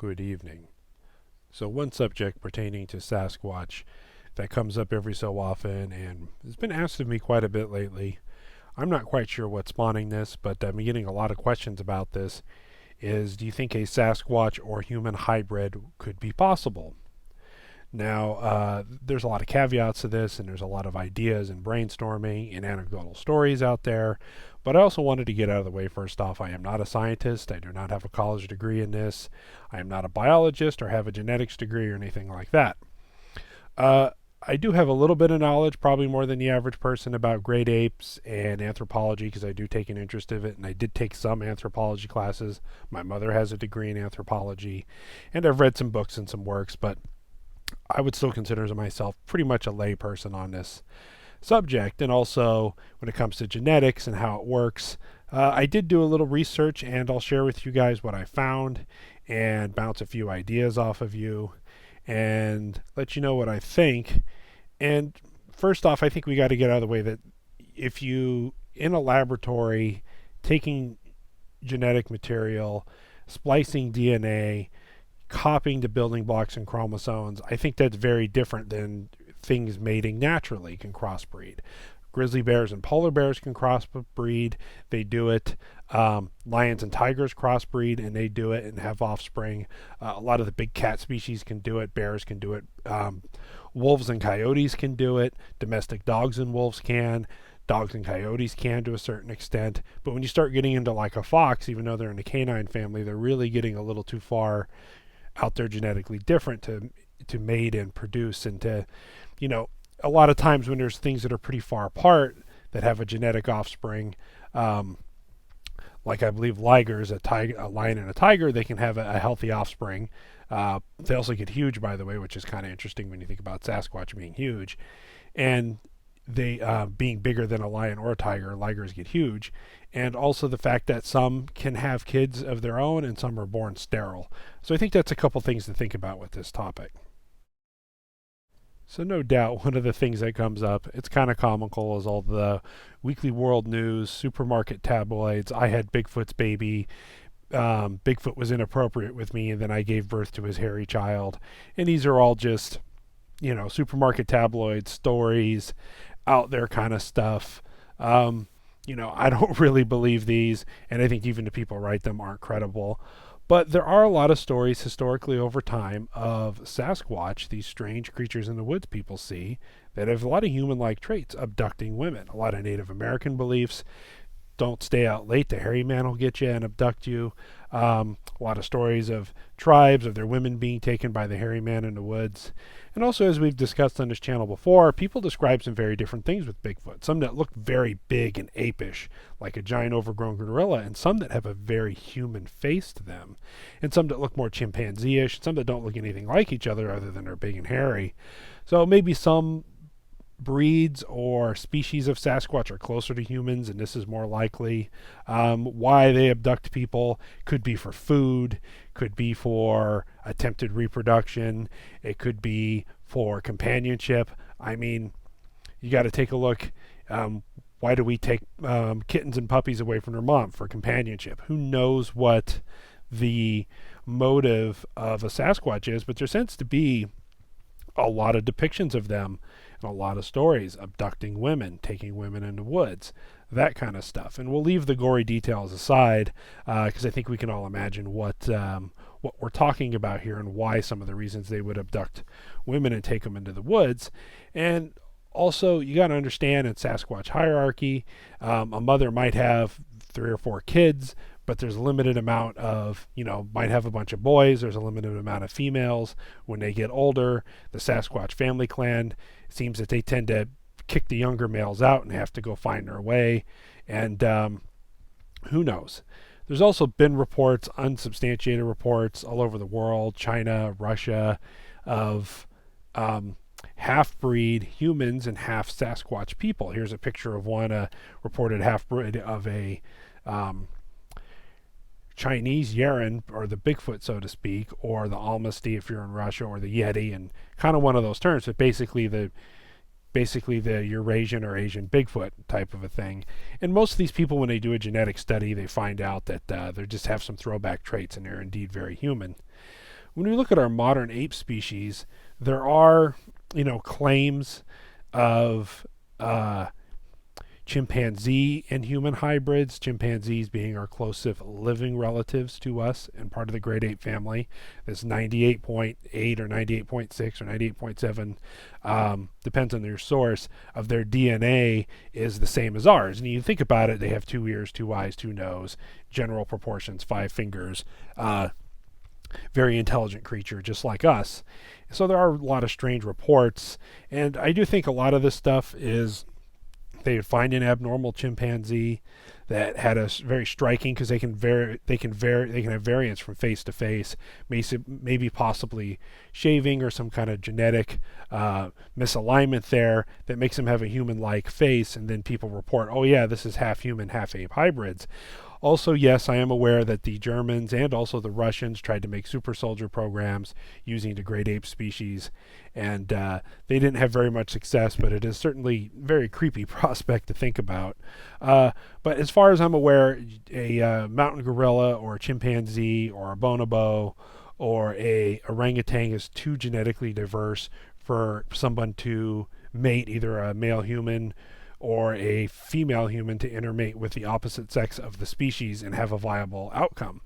Good evening. So, one subject pertaining to Sasquatch that comes up every so often and has been asked of me quite a bit lately. I'm not quite sure what's spawning this, but I'm getting a lot of questions about this. Is do you think a Sasquatch or human hybrid could be possible? Now, there's a lot of caveats to this, and there's a lot of ideas and brainstorming and anecdotal stories out there. But I also wanted to get out of the way first off. I am not a scientist. I do not have a college degree in this. I am not a biologist or have a genetics degree or anything like that. Uh, I do have a little bit of knowledge, probably more than the average person, about great apes and anthropology because I do take an interest in it, and I did take some anthropology classes. My mother has a degree in anthropology, and I've read some books and some works, but I would still consider myself pretty much a lay person on this subject. And also, when it comes to genetics and how it works, I did do a little research, and I'll share with you guys what I found and bounce a few ideas off of you and let you know what I think. And first off, I think we got to get out of the way that if you, in a laboratory, taking genetic material, splicing DNA, copying the building blocks and chromosomes, I think that's very different than things mating naturally can crossbreed. Grizzly bears and polar bears can crossbreed. They do it. Lions and tigers crossbreed, and they do it and have offspring. A lot of the big cat species can do it. Bears can do it. Wolves and coyotes can do it. Domestic dogs and wolves can. Dogs and coyotes can to a certain extent. But when you start getting into like a fox, even though they're in the canine family, they're really getting a little too far out there genetically different to mate and produce and to, you know, a lot of times when there's things that are pretty far apart that have a genetic offspring, like I believe ligers, a lion and a tiger, they can have a healthy offspring. They also get huge, by the way, which is kind of interesting when you think about Sasquatch being huge, and they being bigger than a lion or a tiger. Ligers get huge, and also the fact that some can have kids of their own and some are born sterile. So I think that's a couple things to think about with this topic. So no doubt one of the things that comes up, it's kind of comical, is all the weekly world news, supermarket tabloids. I had Bigfoot's baby. Bigfoot was inappropriate with me, and then I gave birth to his hairy child. And these are all just, supermarket tabloid stories, out there kind of stuff. I don't really believe these, and I think even the people who write them aren't credible. But there are a lot of stories historically over time of Sasquatch, these strange creatures in the woods people see, that have a lot of human like traits, abducting women. A lot of Native American beliefs: don't stay out late, the hairy man will get you and abduct you. A lot of stories of tribes, of their women being taken by the hairy man in the woods. And also, as we've discussed on this channel before, people describe some very different things with Bigfoot. Some that look very big and apish, like a giant overgrown gorilla, and some that have a very human face to them. And some that look more chimpanzee-ish, some that don't look anything like each other than they're big and hairy. So maybe some breeds or species of Sasquatch are closer to humans, and this is more likely. Why they abduct people could be for food, could be for attempted reproduction, it could be for companionship. I mean, you got to take a look. Why do we take kittens and puppies away from their mom? For companionship. Who knows what the motive of a Sasquatch is, but there tends to be a lot of depictions of them and a lot of stories abducting women, taking women in the woods, that kind of stuff. And we'll leave the gory details aside because I think we can all imagine what we're talking about here and why some of the reasons they would abduct women and take them into the woods. And also, you got to understand in Sasquatch hierarchy, a mother might have 3 or 4 kids, but there's a limited amount of, might have a bunch of boys. There's a limited amount of females. When they get older, the Sasquatch family clan, it seems that they tend to kick the younger males out and have to go find their way. And who knows? There's also been reports, unsubstantiated reports all over the world, China, Russia, of half-breed humans and half Sasquatch people. Here's a picture of one, reported half-breed of a Chinese Yeren, or the Bigfoot, so to speak, or the Almasty if you're in Russia, or the Yeti, and kind of one of those terms, but basically the Eurasian or Asian Bigfoot type of a thing. And most of these people, when they do a genetic study, they find out that they just have some throwback traits and they're indeed very human. when we look at our modern ape species, there are, claims of uh, chimpanzee and human hybrids, chimpanzees being our closest living relatives to us and part of the great ape family. This 98.8 or 98.6 or 98.7, depends on your source, of their DNA is the same as ours. And you think about it, they have 2 ears, 2 eyes, 2 nose, general proportions, 5 fingers. Very intelligent creature, just like us. So there are a lot of strange reports, and I do think a lot of this stuff is they would find an abnormal chimpanzee that had a very striking, because they can have variance from face to face, maybe possibly shaving or some kind of genetic misalignment there that makes them have a human-like face, and then people report, oh yeah, this is half human, half ape hybrids. Also, yes, I am aware that the Germans and also the Russians tried to make super soldier programs using the great ape species, and they didn't have very much success, but it is certainly a very creepy prospect to think about. But as far as I'm aware, a mountain gorilla or a chimpanzee or a bonobo or a orangutan is too genetically diverse for someone to mate either a male human or a female human to intermate with the opposite sex of the species and have a viable outcome.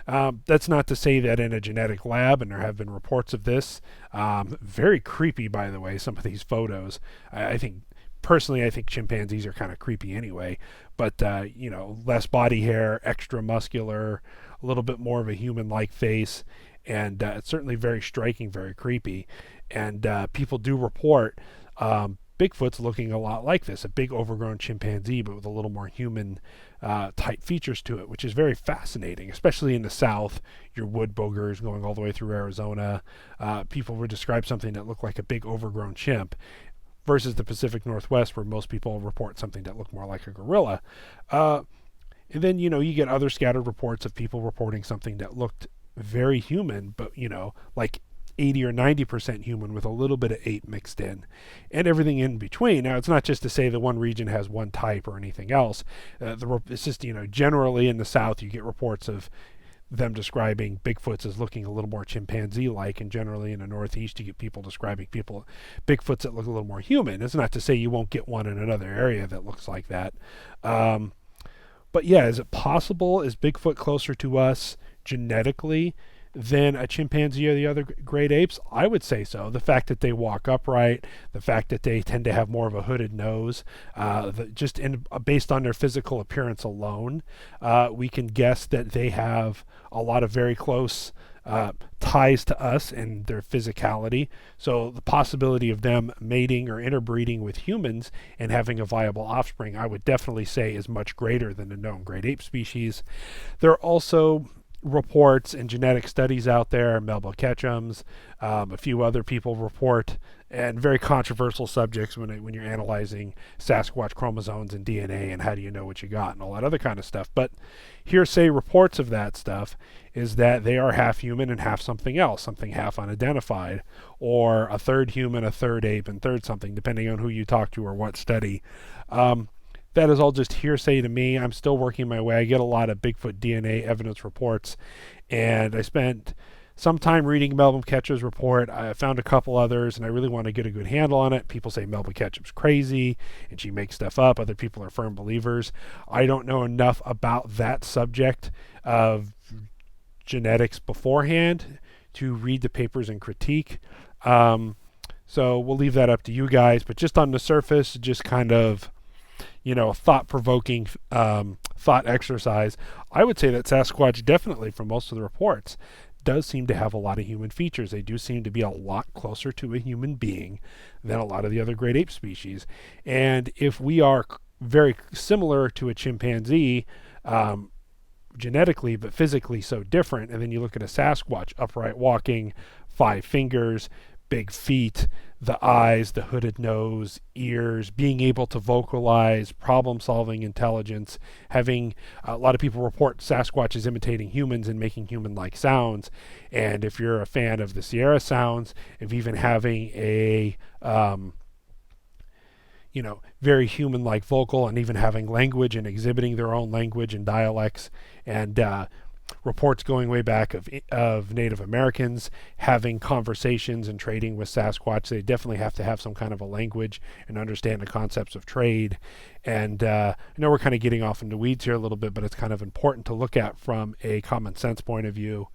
That's not to say that in a genetic lab, and there have been reports of this, very creepy, by the way, some of these photos. I think, personally, I think chimpanzees are kind of creepy anyway, but, less body hair, extra muscular, a little bit more of a human-like face, and it's certainly very striking, very creepy. And people do report Bigfoot's looking a lot like this, a big overgrown chimpanzee, but with a little more human type features to it, which is very fascinating, especially in the South, your wood boogers going all the way through Arizona. People would describe something that looked like a big overgrown chimp versus the Pacific Northwest, where most people report something that looked more like a gorilla. And then, you get other scattered reports of people reporting something that looked very human, but, like 80 or 90% human with a little bit of ape mixed in, and everything in between. Now, it's not just to say that one region has one type or anything else. It's just, generally in the South, you get reports of them describing Bigfoots as looking a little more chimpanzee-like, and generally in the Northeast, you get people describing Bigfoots that look a little more human. It's not to say you won't get one in another area that looks like that. But yeah, is it possible? Is Bigfoot closer to us genetically than a chimpanzee or the other great apes? I would say so. The fact that they walk upright, the fact that they tend to have more of a hooded nose, based on their physical appearance alone, we can guess that they have a lot of very close ties to us and their physicality. So the possibility of them mating or interbreeding with humans and having a viable offspring, I would definitely say, is much greater than the known great ape species. There are also reports and genetic studies out there, Melba Ketchum's, a few other people report, and very controversial subjects when you're analyzing Sasquatch chromosomes and DNA and how do you know what you got and all that other kind of stuff. But hearsay reports of that stuff is that they are half human and half something else, something half unidentified, or a third human, a third ape, and third something, depending on who you talk to or what study. That is all just hearsay to me. I'm still working my way. I get a lot of Bigfoot DNA evidence reports, and I spent some time reading Melba Ketchum's report. I found a couple others, and I really want to get a good handle on it. People say Melba Ketchum's crazy, and she makes stuff up. Other people are firm believers. I don't know enough about that subject of genetics beforehand to read the papers and critique. So we'll leave that up to you guys. But just on the surface, just kind of thought-provoking thought exercise, I would say that Sasquatch, definitely from most of the reports, does seem to have a lot of human features. They do seem to be a lot closer to a human being than a lot of the other great ape species. And if we are very similar to a chimpanzee genetically, but physically so different, and then you look at a Sasquatch, upright walking, 5 fingers, big feet, the eyes, the hooded nose, ears, being able to vocalize, problem-solving intelligence, having a lot of people report Sasquatch is imitating humans and making human-like sounds. And if you're a fan of the Sierra sounds, of even having a very human-like vocal, and even having language and exhibiting their own language and dialects, and reports going way back of Native Americans having conversations and trading with Sasquatch. They definitely have to have some kind of a language and understand the concepts of trade. And I know we're kind of getting off into weeds here a little bit, but it's kind of important to look at from a common sense point of view.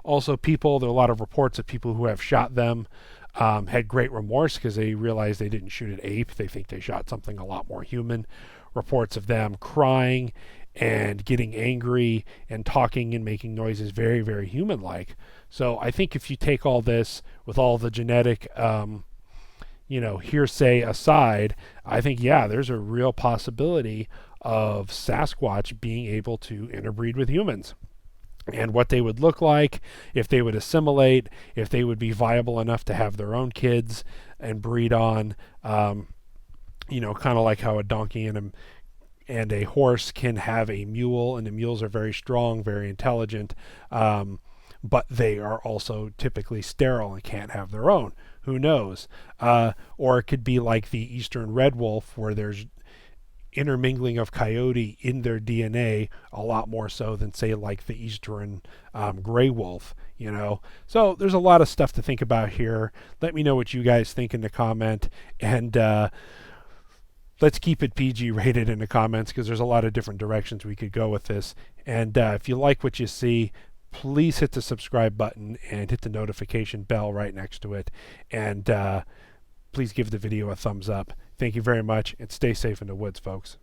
Also, there are a lot of reports of people who have shot them had great remorse because they realized they didn't shoot an ape. They think they shot something a lot more human. Reports of them crying and getting angry and talking and making noises very, very human-like. So I think if you take all this with all the genetic, hearsay aside, I think, yeah, there's a real possibility of Sasquatch being able to interbreed with humans. And what they would look like, if they would assimilate, if they would be viable enough to have their own kids and breed on, kind of like how a donkey and a horse can have a mule, and the mules are very strong, very intelligent, but they are also typically sterile and can't have their own. Who knows? Or it could be like the eastern red wolf, where there's intermingling of coyote in their DNA a lot more so than, say, like the eastern gray wolf. So there's a lot of stuff to think about here. Let me know what you guys think in the comment, and let's keep it PG rated in the comments, because there's a lot of different directions we could go with this. And if you like what you see, please hit the subscribe button and hit the notification bell right next to it, and please give the video a thumbs up. Thank you very much, and stay safe in the woods, folks.